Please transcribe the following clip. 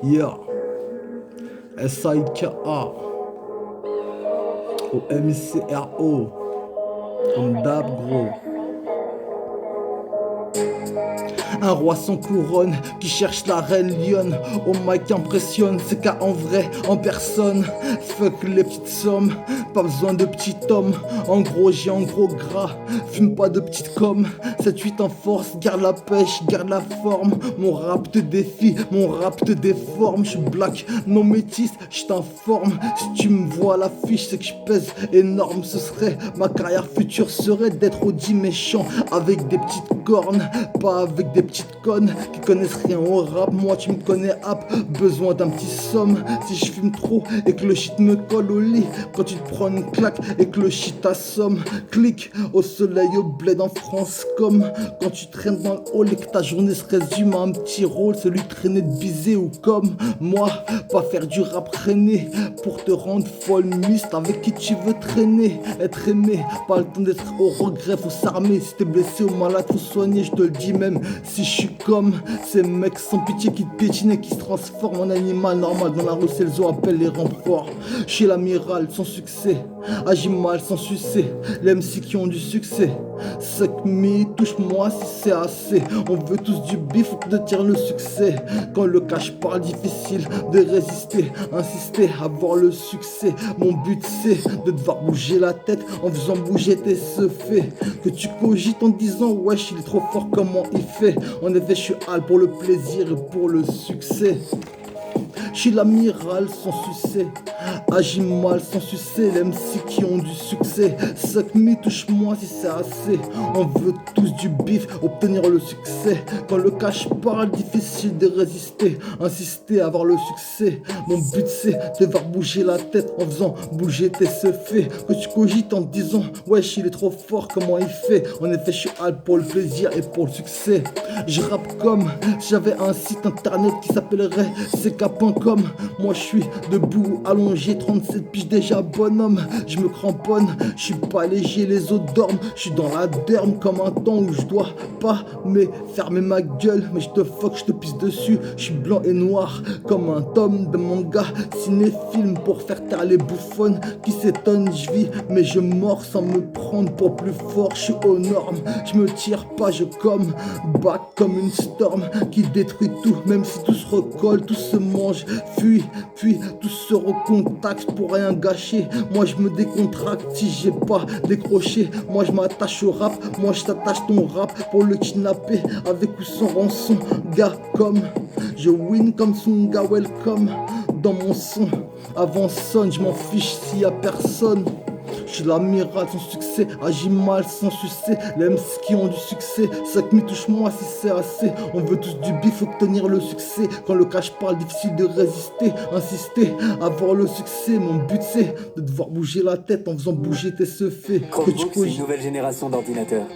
Yeah, SIKA, au MCRO, comme d'hab gros. Un roi sans couronne qui cherche la reine lionne. Au mic impressionne, c'est qu'à en vrai, en personne. Fuck les petites sommes, pas besoin de petit homme. En gros j'ai en gros gras, fume pas de petite com. 7-8 en force, garde la pêche, garde la forme. Mon rap te défie, mon rap te déforme. Je suis black, non métis, je t'informe. Si tu me vois à l'affiche, c'est que je pèse énorme. Ce serait, ma carrière future serait d'être audit méchant. Avec des petites cornes, pas avec des petites connes qui connaissent rien au rap. Moi tu me connais hap, besoin d'un petit somme. Si je fume trop et que le shit me colle au lit, quand tu te prends une claque et que le shit t'assomme, clique au soleil, au bled en France. Comme quand tu traînes dans le hall et que ta journée se résume à un petit rôle, celui de traîner de biser. Ou comme moi, pas faire du rap traîner pour te rendre folle miste. Avec qui tu veux traîner, être aimé, pas le temps d'être au regret, faut s'armer. Si t'es blessé ou malade, faut soigner, je te le dis même. Si je suis comme ces mecs sans pitié qui te piétinent et qui se transforment en animal normal. Dans la rue, c'est le zoo, appelle les renforts. Je suis l'amiral sans succès, agis mal sans succès. Les MC qui ont du succès, suck me, touche-moi si c'est assez. On veut tous du bif, faut de tirer le succès. Quand le cash parle, difficile de résister, insister, avoir le succès. Mon but c'est de devoir bouger la tête en faisant bouger tes faits. Que tu cogites en disant wesh il est trop fort comment il fait. En effet je suis hal pour le plaisir et pour le succès. Je suis l'amiral sans succès, agis mal sans succès. Les MC qui ont du succès, suck me, touche-moi si c'est assez. On veut tous du bif, obtenir le succès. Quand le cash parle, difficile de résister, insister, avoir le succès. Mon but c'est de devoir bouger la tête en faisant bouger tes faits. Que tu cogites en te disant wesh il est trop fort comment il fait. En effet je suis hal pour le plaisir et pour le succès. Je rappe comme si j'avais un site internet qui s'appellerait ck.com. Moi je suis debout, allongé, 37 piges déjà bonhomme. Je me cramponne, je suis pas léger, les autres dorment. Je suis dans la derme comme un temps où je dois pas fermer ma gueule. Mais je te fuck, je te pisse dessus. Je suis blanc et noir comme un tome de manga ciné-film pour faire taire les bouffonnes qui s'étonnent. Je vis mais je mords sans me prendre pour plus fort. Je suis aux normes, je me tire pas, je comme back comme une storm qui détruit tout. Même si tout se recolle, tout se mange, fuit, puis tout se recontacte pour rien gâcher. Moi je me décontracte si j'ai pas décroché. Moi je m'attache au rap, moi je t'attache ton rap pour le kidnapper avec ou sans rançon. Gars comme je win comme son gars welcome dans mon son. Avant sonne, je m'en fiche s'il y a personne. Je suis l'amiral sans succès, agis mal sans succès. Les MC qui ont du succès, suck me, touche-moi si c'est assez. On veut tous du bif, obtenir le succès. Quand le cash parle, difficile de résister, insister, avoir le succès. Mon but c'est de devoir bouger la tête en faisant bouger tes faits. Que tu Chromebook, c'est une nouvelle génération d'ordinateurs.